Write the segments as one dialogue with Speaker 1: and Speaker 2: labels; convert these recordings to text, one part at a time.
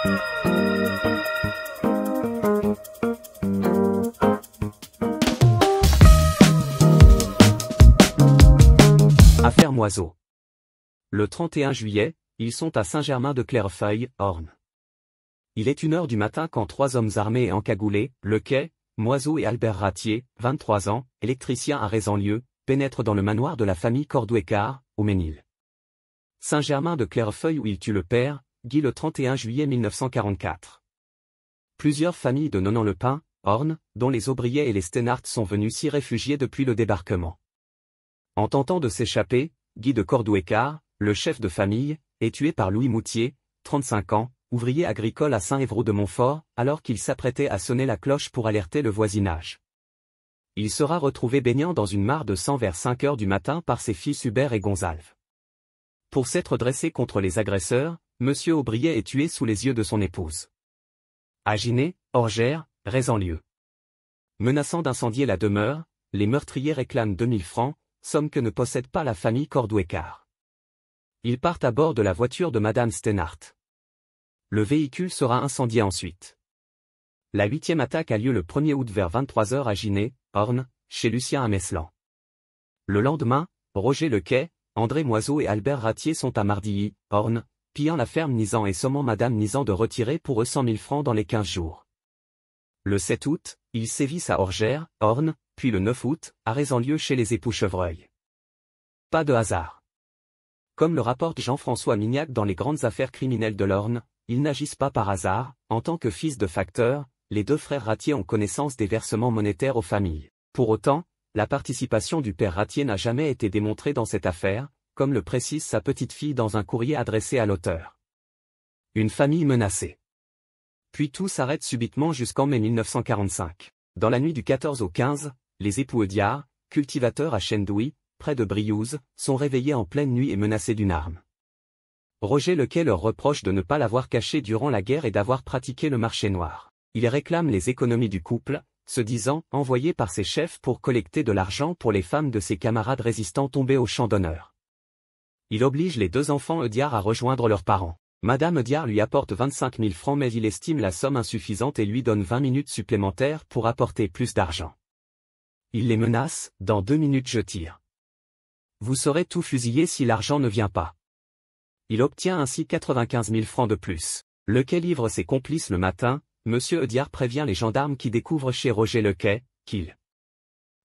Speaker 1: Affaire Moiseau. Le 31 juillet, ils sont à Saint-Germain-de-Clairefeuille, Orne. Il est 1h du matin quand 3 hommes armés et encagoulés, Lequet, Moiseau et Albert Ratier, 23 ans, électricien à Rézanlieu, pénètrent dans le manoir de la famille Cordouécart, au Ménil. Saint-Germain-de-Clairefeuille où ils tuent le père, Guy le 31 juillet 1944. Plusieurs familles de Nonan-le-Pin, Orne, dont les Aubriet et les Steinhardt sont venus s'y réfugier depuis le débarquement. En tentant de s'échapper, Guy de Cordouécart, le chef de famille, est tué par Louis Moutier, 35 ans, ouvrier agricole à Saint-Évroult-de-Montfort, alors qu'il s'apprêtait à sonner la cloche pour alerter le voisinage. Il sera retrouvé baignant dans une mare de sang vers 5h du matin par ses fils Hubert et Gonzalve. Pour s'être dressé contre les agresseurs, M. Aubriet est tué sous les yeux de son épouse. À Giné, Orgères, Rézanlieu. Menaçant d'incendier la demeure, les meurtriers réclament 2000 francs, somme que ne possède pas la famille Cordouécart. Ils partent à bord de la voiture de Madame Steinhardt. Le véhicule sera incendié ensuite. La 8e attaque a lieu le 1er août vers 23h à Giné, Orne, chez Lucien à Meslan. Le lendemain, Roger Lequet, André Moiseau et Albert Ratier sont à Mardilly, Orne, pillant la ferme Nizan et sommant Madame Nizan de retirer pour eux 100 000 francs dans les 15 jours. Le 7 août, ils sévissent à Orgères, Orne, puis le 9 août, à Rézanlieu chez les époux Chevreuil. Pas de hasard. Comme le rapporte Jean-François Mignac dans les grandes affaires criminelles de l'Orne, ils n'agissent pas par hasard, en tant que fils de facteurs, les deux frères Ratier ont connaissance des versements monétaires aux familles. Pour autant, la participation du père Ratier n'a jamais été démontrée dans cette affaire, comme le précise sa petite-fille dans un courrier adressé à l'auteur. Une famille menacée. Puis tout s'arrête subitement jusqu'en mai 1945. Dans la nuit du 14 au 15, les époux Eudiard, cultivateurs à Chendouy, près de Briouze, sont réveillés en pleine nuit et menacés d'une arme. Roger Lequet leur reproche de ne pas l'avoir caché durant la guerre et d'avoir pratiqué le marché noir. Il réclame les économies du couple, se disant envoyé par ses chefs pour collecter de l'argent pour les femmes de ses camarades résistants tombés au champ d'honneur. Il oblige les 2 enfants Eudiard à rejoindre leurs parents. Madame Eudiard lui apporte 25 000 francs mais il estime la somme insuffisante et lui donne 20 minutes supplémentaires pour apporter plus d'argent. Il les menace, dans 2 minutes je tire. Vous serez tout fusillé si l'argent ne vient pas. Il obtient ainsi 95 000 francs de plus. Lequet livre ses complices le matin, M. Eudiard prévient les gendarmes qui découvrent chez Roger Lequet, qu'il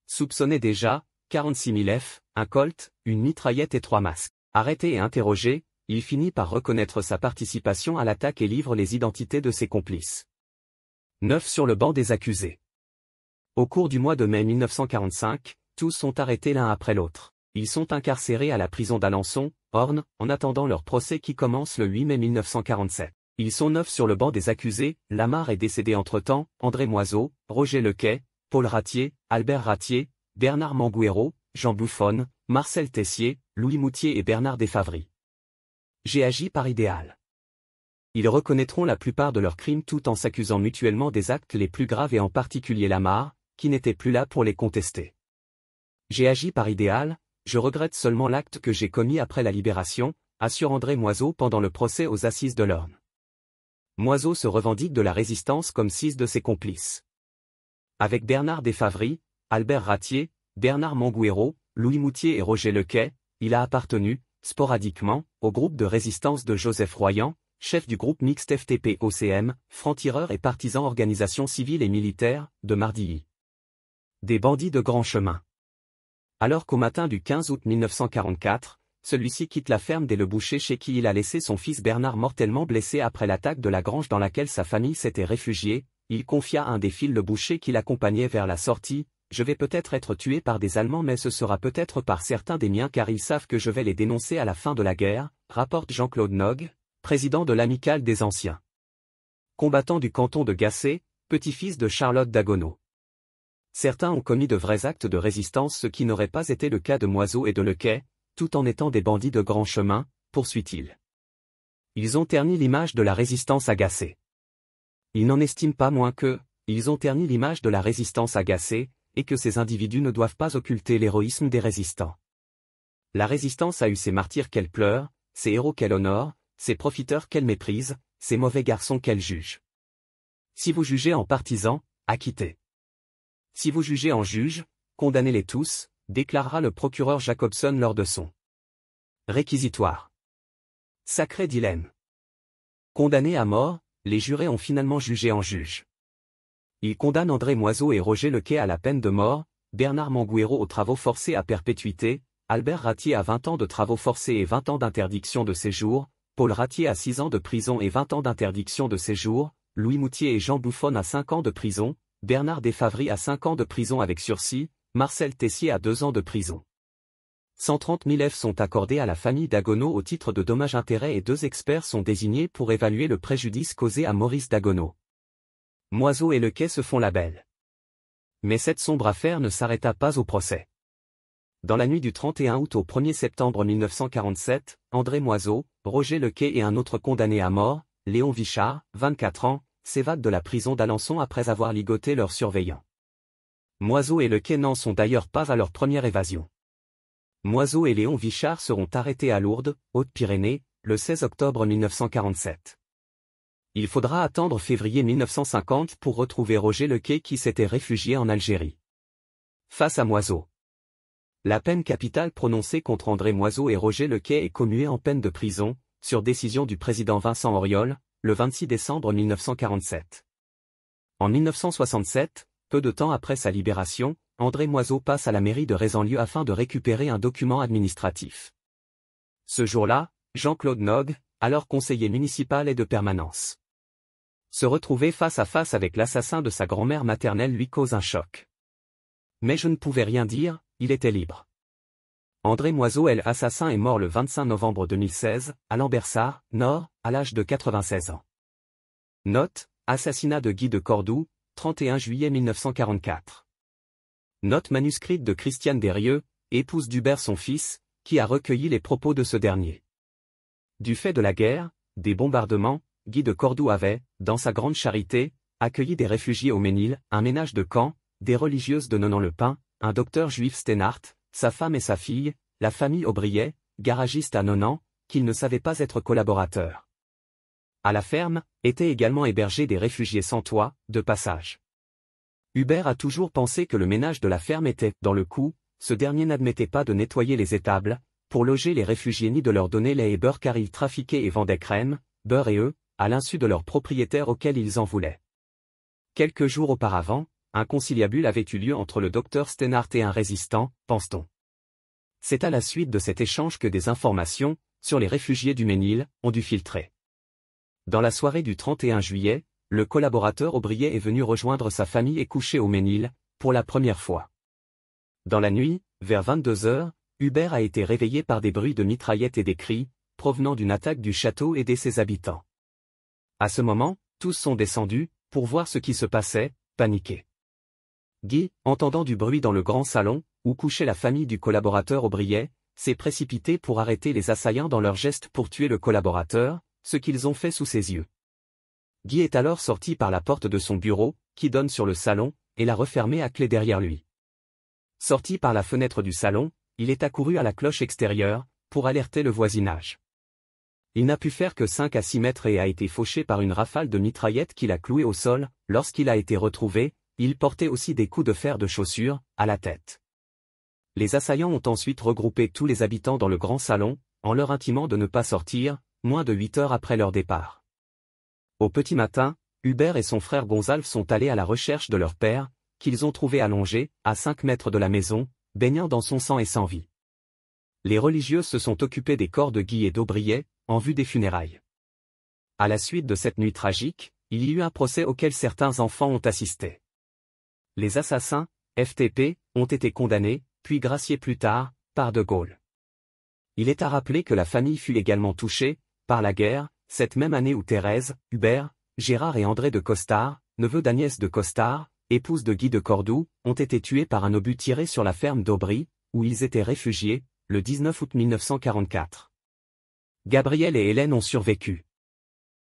Speaker 1: soupçonnait déjà, 46 000 F, un colt, une mitraillette et 3 masques. Arrêté et interrogé, il finit par reconnaître sa participation à l'attaque et livre les identités de ses complices. 9 sur le banc des accusés. Au cours du mois de mai 1945, tous sont arrêtés l'un après l'autre. Ils sont incarcérés à la prison d'Alençon, Orne, en attendant leur procès qui commence le 8 mai 1947. Ils sont 9 sur le banc des accusés, Lamarre est décédé entre-temps, André Moiseau, Roger Lequet, Paul Ratier, Albert Ratier, Bernard Manguero, Jean Bouffon, Marcel Tessier, Louis Moutier et Bernard Desfavry. J'ai agi par idéal. Ils reconnaîtront la plupart de leurs crimes tout en s'accusant mutuellement des actes les plus graves et en particulier Lamarre, qui n'était plus là pour les contester. J'ai agi par idéal, je regrette seulement l'acte que j'ai commis après la libération, assure André Moiseau pendant le procès aux assises de l'Orne. Moiseau se revendique de la résistance comme 6 de ses complices. Avec Bernard Desfavry, Albert Ratier, Bernard Manguero, Louis Moutier et Roger Lequet, il a appartenu, sporadiquement, au groupe de résistance de Joseph Royan, chef du groupe mixte FTP-OCM, franc-tireur et partisan organisation civile et militaire, de Mardilly. Des bandits de grand chemin. Alors qu'au matin du 15 août 1944, celui-ci quitte la ferme des Le Boucher chez qui il a laissé son fils Bernard mortellement blessé après l'attaque de la grange dans laquelle sa famille s'était réfugiée, il confia à un des fils Le Boucher qui l'accompagnait vers la sortie, « Je vais peut-être être tué par des Allemands mais ce sera peut-être par certains des miens car ils savent que je vais les dénoncer à la fin de la guerre », rapporte Jean-Claude Nogue, président de l'Amicale des Anciens. Combattant du canton de Gacé, petit-fils de Charlotte Dagoneau. Certains ont commis de vrais actes de résistance ce qui n'aurait pas été le cas de Moiseau et de Lequet, tout en étant des bandits de grand chemin, poursuit-il. Ils ont terni l'image de la résistance agacée. Ils n'en estiment pas moins que, ils ont terni l'image de la résistance agacée, et que ces individus ne doivent pas occulter l'héroïsme des résistants. La résistance a eu ses martyrs qu'elle pleure, ses héros qu'elle honore, ses profiteurs qu'elle méprise, ces mauvais garçons qu'elle juge. Si vous jugez en partisan, acquittez. Si vous jugez en juge, condamnez-les tous, déclarera le procureur Jacobson lors de son réquisitoire. Sacré dilemme. Condamnés à mort, les jurés ont finalement jugé en juge. Ils condamnent André Moiseau et Roger Lequet à la peine de mort, Bernard Manguero aux travaux forcés à perpétuité, Albert Ratier à 20 ans de travaux forcés et 20 ans d'interdiction de séjour, Paul Ratier à 6 ans de prison et 20 ans d'interdiction de séjour, Louis Moutier et Jean Bouffon à 5 ans de prison, Bernard Desfavry à 5 ans de prison avec sursis, Marcel Tessier à 2 ans de prison. 130 000 F sont accordés à la famille Dagonneau au titre de dommages-intérêts et 2 experts sont désignés pour évaluer le préjudice causé à Maurice Dagonneau. Moiseau et Lequet se font la belle. Mais cette sombre affaire ne s'arrêta pas au procès. Dans la nuit du 31 août au 1er septembre 1947, André Moiseau, Roger Lequet et un autre condamné à mort, Léon Vichard, 24 ans, s'évadent de la prison d'Alençon après avoir ligoté leurs surveillants. Moiseau et Lequet n'en sont d'ailleurs pas à leur première évasion. Moiseau et Léon Vichard seront arrêtés à Lourdes, Haute-Pyrénées, le 16 octobre 1947. Il faudra attendre février 1950 pour retrouver Roger Lequet qui s'était réfugié en Algérie. Face à Moiseau. La peine capitale prononcée contre André Moiseau et Roger Lequet est commuée en peine de prison, sur décision du président Vincent Auriol, le 26 décembre 1947. En 1967, peu de temps après sa libération, André Moiseau passe à la mairie de Rézanlieu afin de récupérer un document administratif. Ce jour-là, Jean-Claude Nogue, alors conseiller municipal et de permanence, se retrouver face à face avec l'assassin de sa grand-mère maternelle lui cause un choc. Mais je ne pouvais rien dire, il était libre. André Moiseau l'assassin est mort le 25 novembre 2016, à Lambersart, Nord, à l'âge de 96 ans. Note, assassinat de Guy de Cordoue, 31 juillet 1944. Note manuscrite de Christiane Derieux, épouse d'Hubert son fils, qui a recueilli les propos de ce dernier. Du fait de la guerre, des bombardements, Guy de Cordoue avait, dans sa grande charité, accueilli des réfugiés au Ménil, un ménage de Caen, des religieuses de Nonan-le-Pin, un docteur juif Steinhardt, sa femme et sa fille, la famille Aubriet, garagiste à Nonan, qu'il ne savait pas être collaborateur. À la ferme, étaient également hébergés des réfugiés sans toit, de passage. Hubert a toujours pensé que le ménage de la ferme était, dans le coup, ce dernier n'admettait pas de nettoyer les étables, pour loger les réfugiés ni de leur donner lait et beurre car ils trafiquaient et vendaient crème, beurre et œufs, à l'insu de leurs propriétaires auxquels ils en voulaient. Quelques jours auparavant, un conciliabule avait eu lieu entre le docteur Steinhardt et un résistant, pense-t-on. C'est à la suite de cet échange que des informations, sur les réfugiés du Ménil, ont dû filtrer. Dans la soirée du 31 juillet, le collaborateur Aubriet est venu rejoindre sa famille et coucher au Ménil, pour la première fois. Dans la nuit, vers 22 heures, Hubert a été réveillé par des bruits de mitraillettes et des cris, provenant d'une attaque du château et de ses habitants. À ce moment, tous sont descendus, pour voir ce qui se passait, paniqués. Guy, entendant du bruit dans le grand salon, où couchait la famille du collaborateur Aubriet, s'est précipité pour arrêter les assaillants dans leur geste pour tuer le collaborateur, ce qu'ils ont fait sous ses yeux. Guy est alors sorti par la porte de son bureau, qui donne sur le salon, et l'a refermée à clé derrière lui. Sorti par la fenêtre du salon, il est accouru à la cloche extérieure, pour alerter le voisinage. Il n'a pu faire que 5 à 6 mètres et a été fauché par une rafale de mitraillettes qu'il a cloué au sol. Lorsqu'il a été retrouvé, il portait aussi des coups de fer de chaussure, à la tête. Les assaillants ont ensuite regroupé tous les habitants dans le grand salon, en leur intimant de ne pas sortir, moins de 8 heures après leur départ. Au petit matin, Hubert et son frère Gonzalve sont allés à la recherche de leur père, qu'ils ont trouvé allongé, à 5 mètres de la maison, baignant dans son sang et sans vie. Les religieuses se sont occupées des corps de Guy et d'Aubriet, en vue des funérailles. À la suite de cette nuit tragique, il y eut un procès auquel certains enfants ont assisté. Les assassins, FTP, ont été condamnés, puis graciés plus tard, par De Gaulle. Il est à rappeler que la famille fut également touchée, par la guerre, cette même année où Thérèse, Hubert, Gérard et André de Costard, neveu d'Agnès de Costard, épouse de Guy de Cordoue, ont été tués par un obus tiré sur la ferme d'Aubry, où ils étaient réfugiés, le 19 août 1944. Gabriel et Hélène ont survécu.